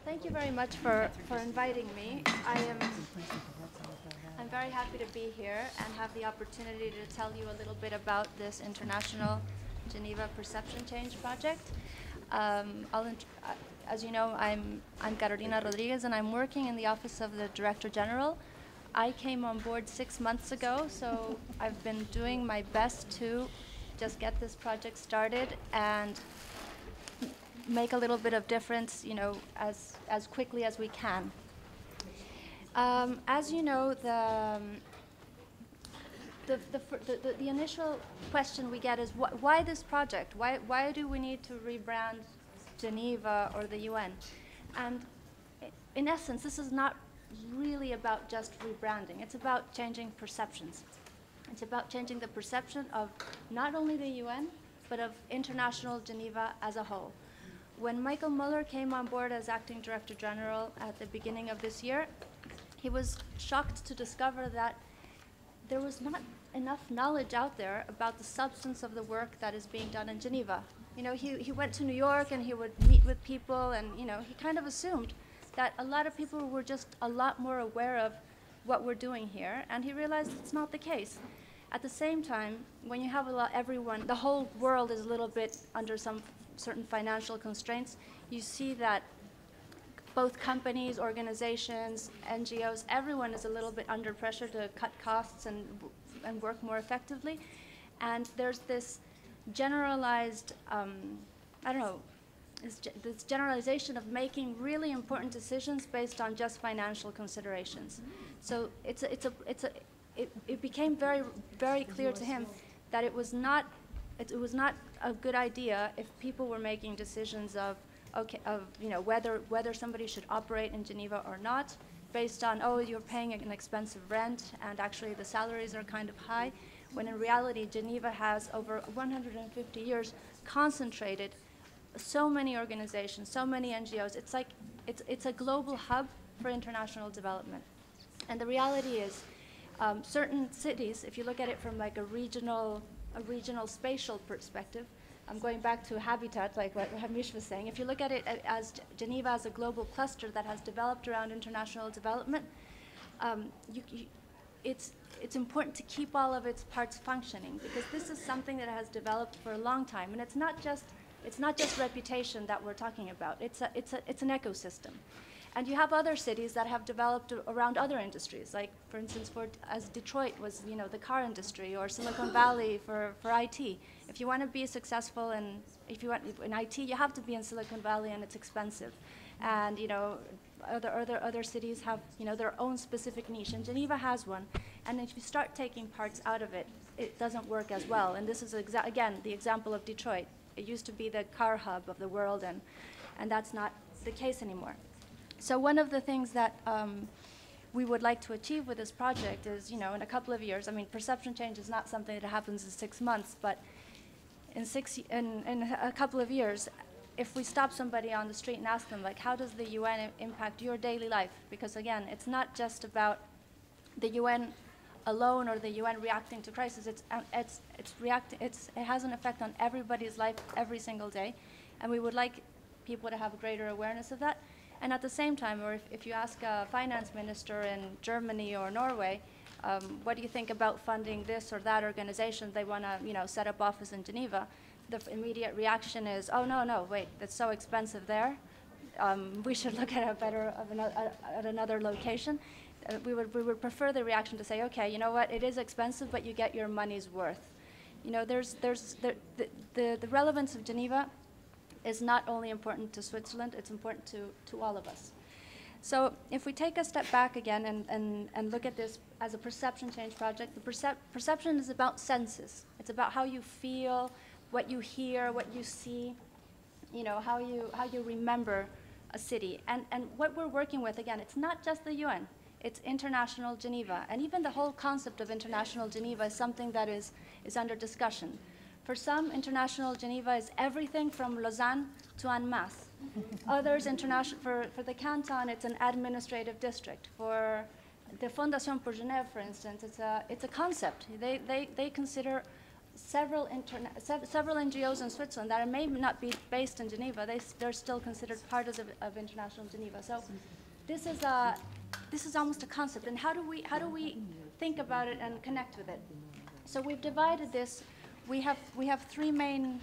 Thank you very much for inviting me. I'm very happy to be here and have the opportunity to tell you a little bit about this International Geneva Perception Change Project. As you know, I'm Carolina Rodriguez, and I'm working in the Office of the Director General. I came on board 6 months ago, so I've been doing my best to just get this project started and make a little bit of difference, as quickly as we can. As you know, the initial question we get is why this project? Why do we need to rebrand Geneva or the UN? And in essence, this is not really about just rebranding. It's about changing perceptions. It's about changing the perception of not only the UN, but of international Geneva as a whole. When Michael Muller came on board as Acting Director General at the beginning of this year, he was shocked to discover that there was not enough knowledge out there about the substance of the work that is being done in Geneva. He went to New York and he would meet with people, and he kind of assumed that a lot of people were just a lot more aware of what we're doing here, and he realized it's not the case. At the same time, when you have the whole world is a little bit under some certain financial constraints, you see that both companies, organizations, NGOs, everyone is a little bit under pressure to cut costs and work more effectively. And there's this generalized, this generalization of making really important decisions based on just financial considerations. So it became very, very clear to him that it was not a good idea if people were making decisions of whether somebody should operate in Geneva or not, based on, oh, you're paying an expensive rent and actually the salaries are kind of high, when in reality Geneva has over 150 years concentrated so many organizations, so many NGOs. It's a global hub for international development. And the reality is certain cities, if you look at it from like a regional spatial perspective, I'm going back to habitat, like what Hamish was saying. If you look at it as Geneva as a global cluster that has developed around international development, it's important to keep all of its parts functioning, because this is something that has developed for a long time, and it's not just reputation that we're talking about. It's an ecosystem. And you have other cities that have developed around other industries, like, for instance, as Detroit was, the car industry, or Silicon Valley for IT. If you want to be successful in IT, you have to be in Silicon Valley, and it's expensive. And other cities have their own specific niche, and Geneva has one. And if you start taking parts out of it, it doesn't work as well. And this is again the example of Detroit. It used to be the car hub of the world, and that's not the case anymore. So one of the things that we would like to achieve with this project is, in a couple of years, perception change is not something that happens in 6 months, but in a couple of years, if we stop somebody on the street and ask them, like, how does the UN impact your daily life? Because again, it's not just about the UN alone or the UN reacting to crisis. It has an effect on everybody's life every single day, and we would like people to have a greater awareness of that. And at the same time, or if you ask a finance minister in Germany or Norway, what do you think about funding this or that organization? They want to, set up office in Geneva. The immediate reaction is, oh no, wait, that's so expensive there. We should look at at another location. We would prefer the reaction to say, okay, you know what, it is expensive, but you get your money's worth. The relevance of Geneva is not only important to Switzerland, it's important to all of us. So if we take a step back again and look at this as a perception change project, the perception is about senses. It's about how you feel, what you hear, what you see, how you remember a city. And what we're working with, again, it's not just the UN, it's international Geneva. And even the whole concept of international Geneva is something that is under discussion. For some, international Geneva is everything from Lausanne to Annemasse. Others, for the canton, it's an administrative district. For the Fondation pour Genève, for instance, it's a concept. They consider several NGOs in Switzerland that may not be based in Geneva, they're still considered part of International Geneva. So this is almost a concept. And how do we think about it and connect with it? So we've divided this. We have three main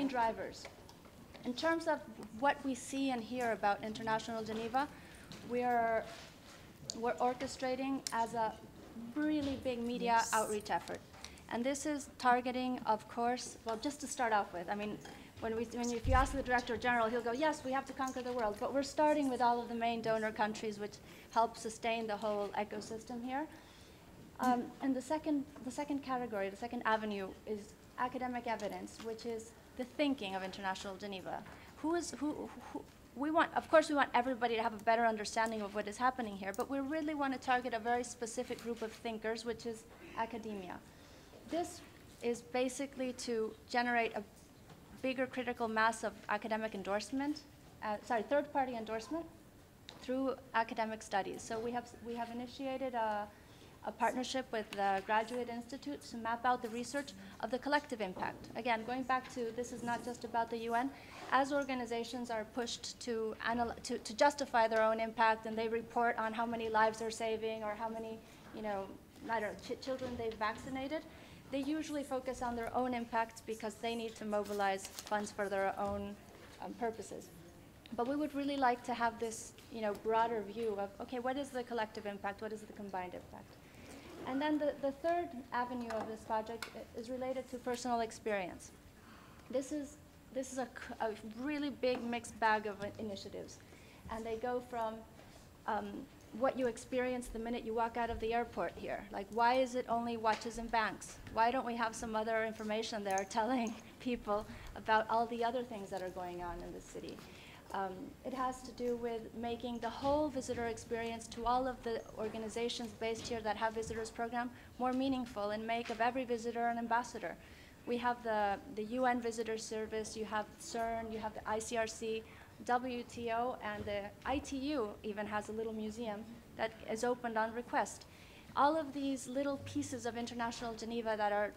drivers. In terms of what we see and hear about International Geneva, we're orchestrating as a really big media outreach effort. And this is targeting, of course, well, just to start off with, I mean, if you ask the Director General, he'll go, yes, we have to conquer the world. But we're starting with all of the main donor countries, which help sustain the whole ecosystem here. And the second category, the second avenue, is academic evidence, which is the thinking of International Geneva. We want, of course, we want everybody to have a better understanding of what is happening here, but we really want to target a very specific group of thinkers, which is academia. This is basically to generate a bigger critical mass of academic endorsement, third-party endorsement through academic studies. So we have initiated a partnership with the Graduate Institute to map out the research of the collective impact. Again, going back to this is not just about the UN. As organizations are pushed to justify their own impact, and they report on how many lives they're saving or how many, children they've vaccinated, they usually focus on their own impacts because they need to mobilize funds for their own purposes. But we would really like to have this, broader view of, okay, what is the collective impact? What is the combined impact? And then the third avenue of this project is related to personal experience. This is a really big mixed bag of initiatives. And they go from what you experience the minute you walk out of the airport here. Like, why is it only watches and banks? Why don't we have some other information there telling people about all the other things that are going on in the city? It has to do with making the whole visitor experience to all of the organizations based here that have visitors program more meaningful and make of every visitor an ambassador. We have the UN Visitor Service, you have CERN, you have the ICRC, WTO, and the ITU even has a little museum that is opened on request. All of these little pieces of International Geneva that are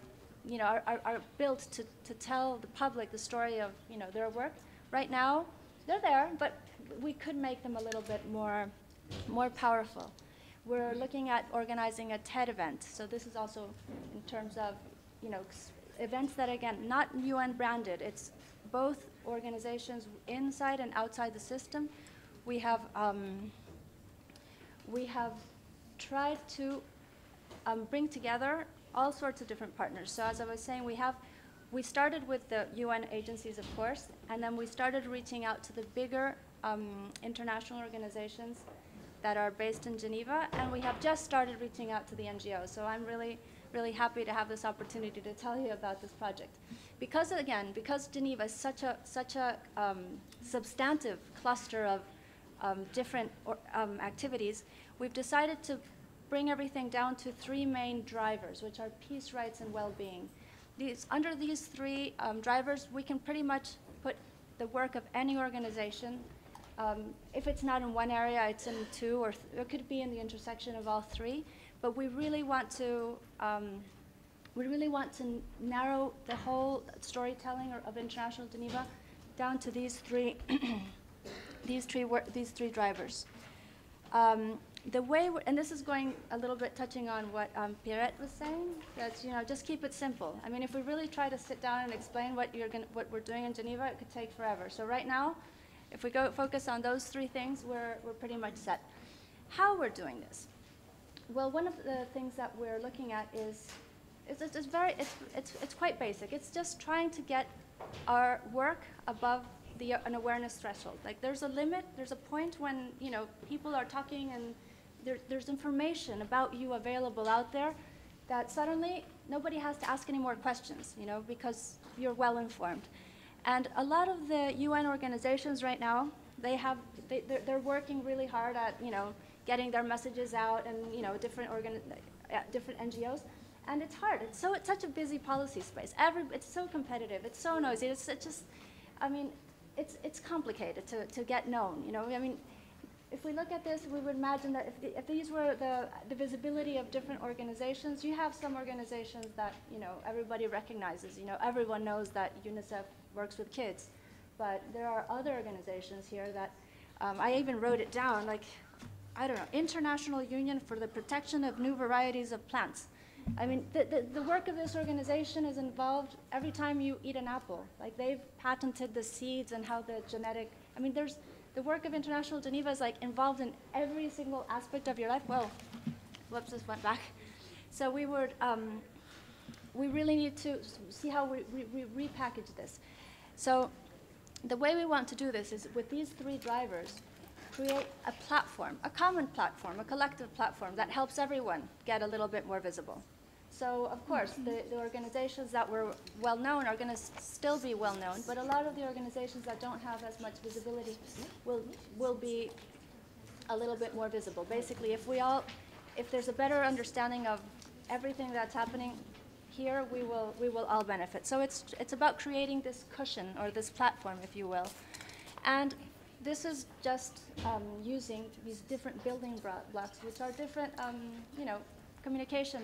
built to tell the public the story of their work. Right now, they're there, but we could make them a little bit more powerful. We're looking at organizing a TED event. So this is also in terms of events that, again, not UN branded. It's both organizations inside and outside the system. We have tried to bring together all sorts of different partners. So as I was saying, we started with the UN agencies, of course, and then we started reaching out to the bigger international organizations that are based in Geneva, and we have just started reaching out to the NGOs. So I'm really, really happy to have this opportunity to tell you about this project. Because Geneva is such a substantive cluster of different activities, we've decided to bring everything down to three main drivers, which are peace, rights, and well-being. Under these three drivers, we can pretty much put the work of any organization. If it's not in one area, it's in two, or it could be in the intersection of all three. But we really want to narrow the whole storytelling of International Geneva down to these three drivers. The way, and this is going a little bit touching on what Pierrette was saying, that just keep it simple. I mean, if we really try to sit down and explain what we're doing in Geneva, it could take forever. So right now, if we go focus on those three things, we're pretty much set. How we're doing this? Well, one of the things that we're looking at is it's quite basic. It's just trying to get our work above an awareness threshold. Like, there's a limit, there's a point when people are talking and there's information about you available out there that suddenly nobody has to ask any more questions, because you're well informed. And a lot of the UN organizations right now, they're working really hard at getting their messages out, and different NGOs. And it's hard. It's such a busy policy space. It's so competitive. It's so noisy. It's complicated to get known. I mean, if we look at this, we would imagine that if these were the visibility of different organizations, you have some organizations that, you know, everybody recognizes. You know, everyone knows that UNICEF works with kids. But there are other organizations here that, I even wrote it down, like, I don't know, International Union for the Protection of New Varieties of Plants. I mean, the work of this organization is involved every time you eat an apple. Like, they've patented the seeds and how the genetic, I mean, there's, the work of International Geneva is like involved in every single aspect of your life. Well, whoops, this went back. So we would, we really need to see how we repackage this. So the way we want to do this is with these three drivers, create a platform, a common platform, a collective platform that helps everyone get a little bit more visible. So, of course, the organizations that were well-known are going to still be well-known, but a lot of the organizations that don't have as much visibility will be a little bit more visible. Basically, if there's a better understanding of everything that's happening here, we will all benefit. So it's about creating this cushion, or this platform, if you will. And this is just using these different building blocks, which are different, you know, communication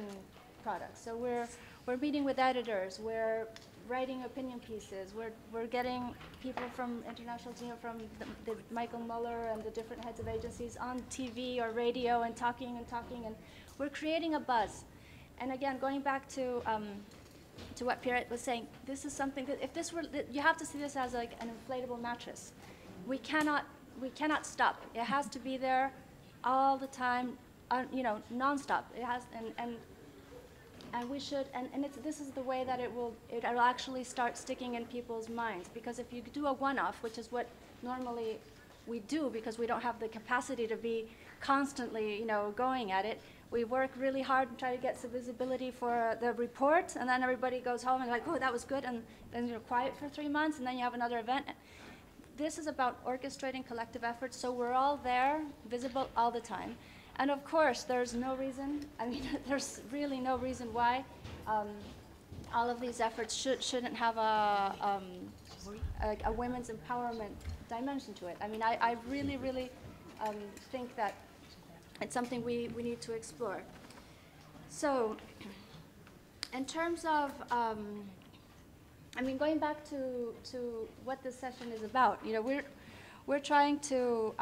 products. So we're meeting with editors, we're writing opinion pieces, we're getting people from International Geneva, from the Michael Muller and the different heads of agencies on TV or radio and talking, and we're creating a buzz. And again, going back to what Pierre was saying, this is something that if this were, you have to see this as like an inflatable mattress. We cannot stop. It has to be there all the time, you know, nonstop. It has, and we should, and this is the way that it'll actually start sticking in people's minds. Because if you do a one-off, which is what normally we do, because we don't have the capacity to be constantly, you know, going at it, we work really hard and try to get some visibility for the report, and then everybody goes home and like, oh, that was good, and then you're quiet for 3 months, and then you have another event. This is about orchestrating collective efforts, so we're all there, visible all the time. And of course, there's no reason, I mean, there's really no reason why all of these efforts shouldn't have a women's empowerment dimension to it. I mean, I really, really think that it's something we need to explore. So, in terms of, I mean, going back to what this session is about, you know, we're trying to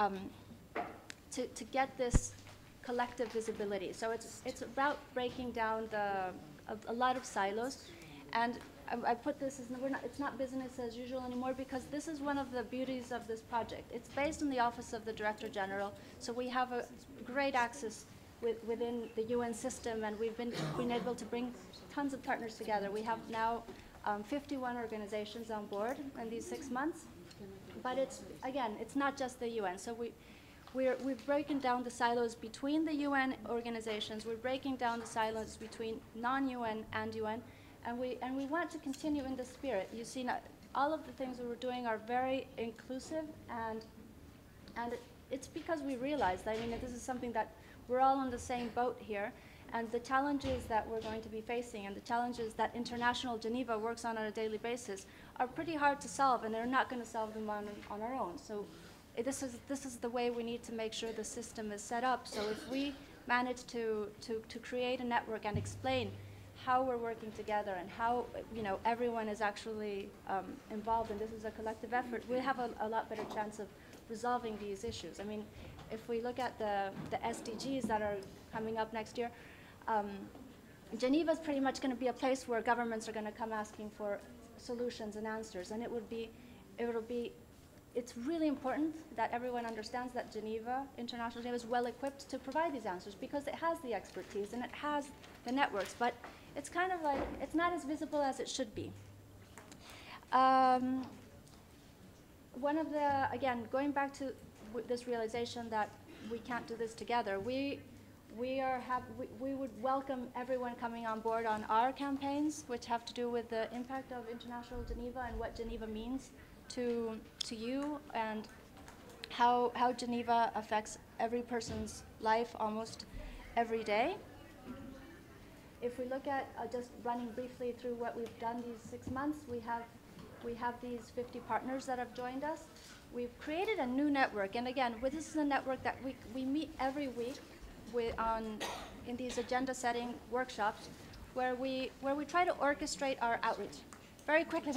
get this collective visibility. So it's about breaking down a lot of silos, and I put this as it's not business as usual anymore, because this is one of the beauties of this project. It's based in the Office of the Director General, so we have a great access within the UN system, and we've been able to bring tons of partners together. We have now 51 organizations on board in these 6 months, but it's not just the UN. So we've broken down the silos between the UN organizations. We're breaking down the silos between non-UN and UN, and we want to continue in the spirit. You see, all of the things that we're doing are very inclusive, and it's because we realize that, I mean, this is something that we're all on the same boat here, and the challenges that we're going to be facing and the challenges that International Geneva works on a daily basis are pretty hard to solve, and they're not going to solve them on our own. So this is the way we need to make sure the system is set up. So if we manage to create a network and explain how we're working together and how, you know, everyone is actually involved, and this is a collective effort, we have a lot better chance of resolving these issues. I mean, if we look at the SDGs that are coming up next year, Geneva is pretty much going to be a place where governments are going to come asking for solutions and answers, and it's really important that everyone understands that Geneva, International Geneva, is well equipped to provide these answers, because it has the expertise and it has the networks, but it's kind of like, it's not as visible as it should be. One of the, again, going back to this realization that we can't do this together, we would welcome everyone coming on board on our campaigns, which have to do with the impact of International Geneva and what Geneva means to you, and how Geneva affects every person's life almost every day. If we look at just running briefly through what we've done these 6 months, we have We have these 50 partners that have joined us. We've created a new network, and again, this is a network that we meet every week in these agenda-setting workshops, where we try to orchestrate our outreach. Very quickly,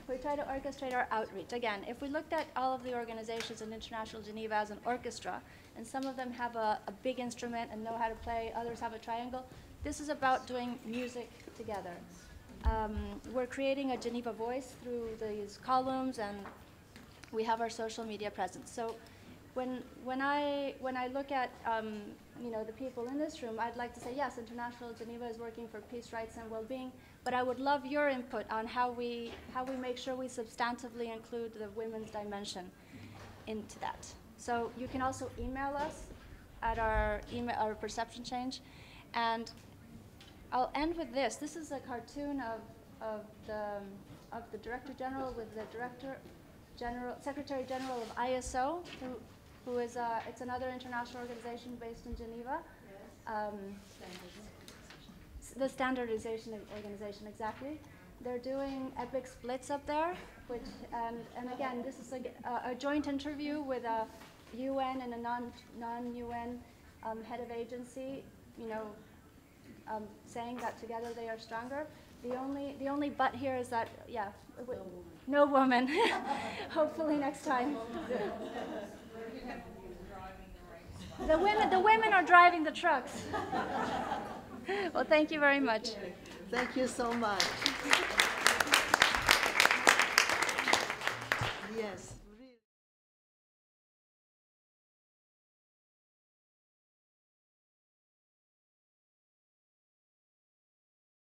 we try to orchestrate our outreach. Again, if we looked at all of the organizations in International Geneva as an orchestra, and some of them have a big instrument and know how to play, others have a triangle, this is about doing music together. We're creating a Geneva voice through these columns, and we have our social media presence. So when I look at the people in this room, I'd like to say, yes, International Geneva is working for peace, rights, and well-being, but I would love your input on how we make sure we substantively include the women's dimension into that. So you can also email us at our perception change. And I'll end with this. This is a cartoon of the Director General with the Secretary General of ISO, who is it's another international organization based in Geneva. The standardization organization, exactly. They're doing epic splits up there, and again, this is a joint interview with a UN and a non-UN head of agency, saying that together they are stronger. The only but here is that, yeah, no woman. Hopefully next time. The women are driving the trucks. Well, thank you very much. Thank you so much. Yes.